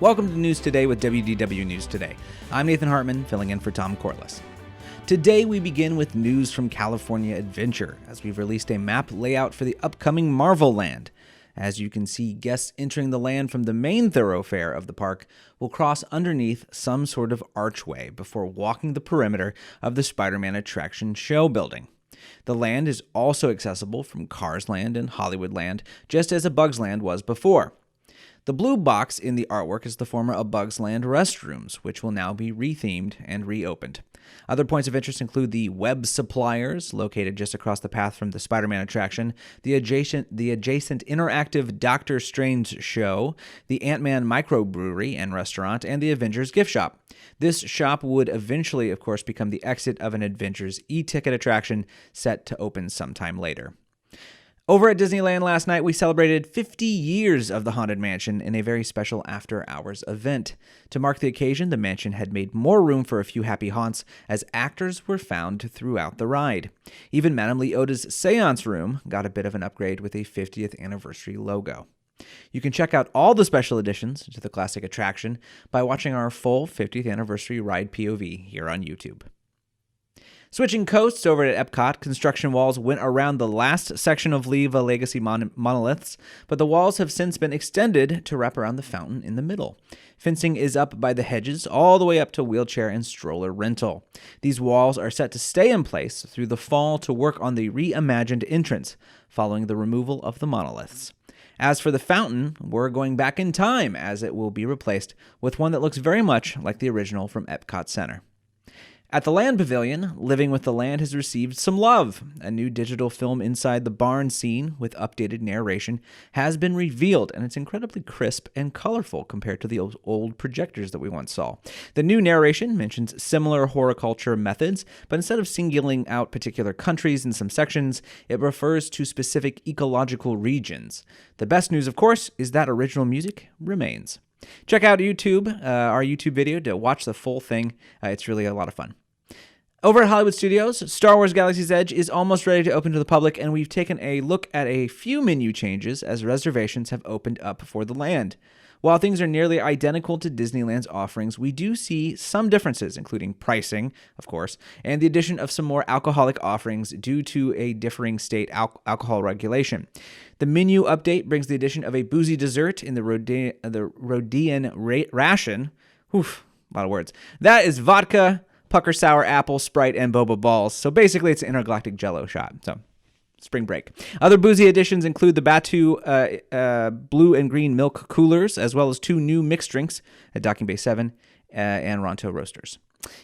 Welcome to News Today with WDW News Today. I'm Nathan Hartman, filling in for Tom Corliss. Today we begin with news from California Adventure, as we've released a map layout for the upcoming Marvel Land. As you can see, guests entering the land from the main thoroughfare of the park will cross underneath some sort of archway before walking the perimeter of the Spider-Man attraction show building. The land is also accessible from Cars Land and Hollywood Land, just as A Bug's Land was before. The blue box in the artwork is the former A Bug's Land restrooms, which will now be rethemed and reopened. Other points of interest include the Web Suppliers, located just across the path from the Spider-Man attraction, the adjacent interactive Doctor Strange show, the Ant-Man microbrewery and restaurant, and the Avengers gift shop. This shop would eventually, of course, become the exit of an Avengers e-ticket attraction set to open sometime later. Over at Disneyland last night, we celebrated 50 years of the Haunted Mansion in a very special after-hours event. To mark the occasion, the mansion had made more room for a few happy haunts as actors were found throughout the ride. Even Madame Leota's Seance Room got a bit of an upgrade with a 50th anniversary logo. You can check out all the special additions to the classic attraction by watching our full 50th anniversary ride POV here on YouTube. Switching coasts over at Epcot, construction walls went around the last section of Viva Legacy monoliths, but the walls have since been extended to wrap around the fountain in the middle. Fencing is up by the hedges all the way up to wheelchair and stroller rental. These walls are set to stay in place through the fall to work on the reimagined entrance, following the removal of the monoliths. As for the fountain, we're going back in time as it will be replaced with one that looks very much like the original from Epcot Center. At the Land Pavilion, Living with the Land has received some love. A new digital film inside the barn scene with updated narration has been revealed, and it's incredibly crisp and colorful compared to the old projectors that we once saw. The new narration mentions similar horticulture methods, but instead of singling out particular countries in some sections, it refers to specific ecological regions. The best news, of course, is that original music remains. Check out YouTube, our YouTube video, to watch the full thing. It's really a lot of fun. Over at Hollywood Studios, Star Wars Galaxy's Edge is almost ready to open to the public, and we've taken a look at a few menu changes as reservations have opened up for the land. While things are nearly identical to Disneyland's offerings, we do see some differences, including pricing, of course, and the addition of some more alcoholic offerings due to a differing state alcohol regulation. The menu update brings the addition of a boozy dessert in the Rodian ration. Oof, a lot of words. That is vodka, pucker sour apple, Sprite, and boba balls. So basically, it's an intergalactic Jello shot. So, spring break. Other boozy additions include the Batu blue and green milk coolers, as well as 2 new mixed drinks at Docking Bay 7 and Ronto Roasters.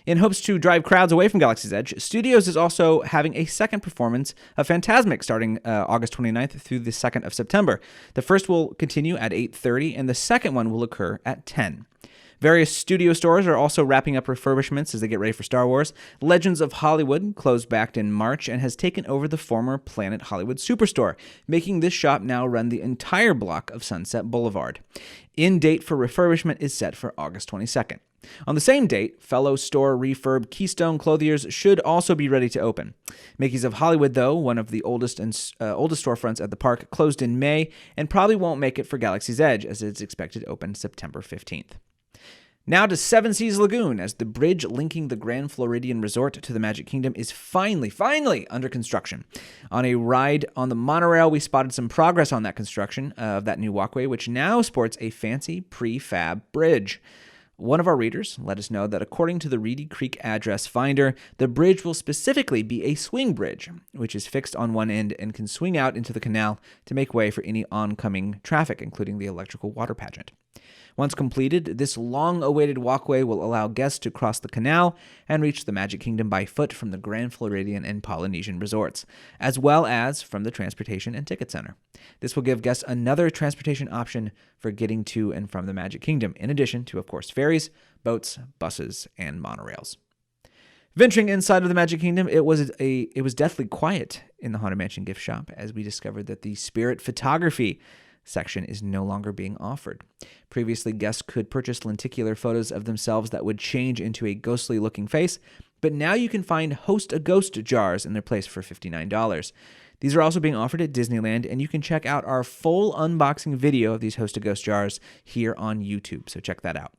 In hopes to drive crowds away from Galaxy's Edge, Studios is also having a second performance of Fantasmic starting August 29th through the 2nd of September. The first will continue at 8:30, and the second one will occur at 10. Various studio stores are also wrapping up refurbishments as they get ready for Star Wars. Legends of Hollywood closed back in March and has taken over the former Planet Hollywood Superstore, making this shop now run the entire block of Sunset Boulevard. In date for refurbishment is set for August 22nd. On the same date, fellow store refurb Keystone Clothiers should also be ready to open. Mickey's of Hollywood, though, one of the oldest storefronts at the park, closed in May and probably won't make it for Galaxy's Edge, as it's expected to open September 15th. Now to Seven Seas Lagoon, as the bridge linking the Grand Floridian Resort to the Magic Kingdom is finally under construction. On a ride on the monorail, we spotted some progress on that construction of that new walkway, which now sports a fancy prefab bridge. One of our readers let us know that according to the Reedy Creek address finder, the bridge will specifically be a swing bridge, which is fixed on one end and can swing out into the canal to make way for any oncoming traffic, including the electrical water pageant. Once completed, this long-awaited walkway will allow guests to cross the canal and reach the Magic Kingdom by foot from the Grand Floridian and Polynesian resorts, as well as from the Transportation and Ticket Center. This will give guests another transportation option for getting to and from the Magic Kingdom, in addition to, of course, ferries, boats, buses, and monorails. Venturing inside of the Magic Kingdom, it was deathly quiet in the Haunted Mansion gift shop as we discovered that the Spirit Photography section is no longer being offered. Previously, guests could purchase lenticular photos of themselves that would change into a ghostly-looking face, but now you can find Host a Ghost jars in their place for $59. These are also being offered at Disneyland, and you can check out our full unboxing video of these Host to Ghost jars here on YouTube, so check that out.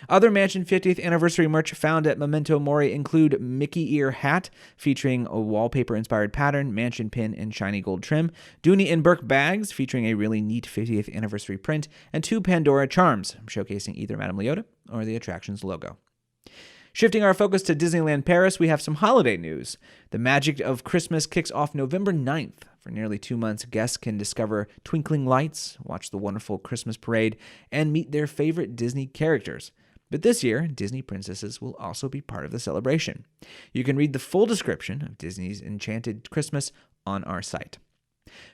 Other Mansion 50th anniversary merch found at Memento Mori include Mickey ear hat featuring a wallpaper-inspired pattern, mansion pin, and shiny gold trim, Dooney and Burke bags featuring a really neat 50th anniversary print, and 2 Pandora charms showcasing either Madame Leota or the attraction's logo. Shifting our focus to Disneyland Paris, we have some holiday news. The Magic of Christmas kicks off November 9th. For nearly 2 months, guests can discover twinkling lights, watch the wonderful Christmas parade, and meet their favorite Disney characters. But this year, Disney princesses will also be part of the celebration. You can read the full description of Disney's Enchanted Christmas on our site.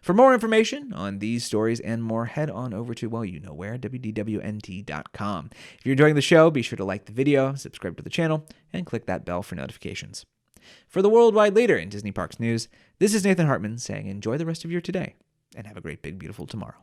For more information on these stories and more, head on over to, well, you know where, wdwnt.com. If you're enjoying the show, be sure to like the video, subscribe to the channel, and click that bell for notifications. For the worldwide leader in Disney Parks news, this is Nathan Hartman saying enjoy the rest of your today, and have a great, big, beautiful tomorrow.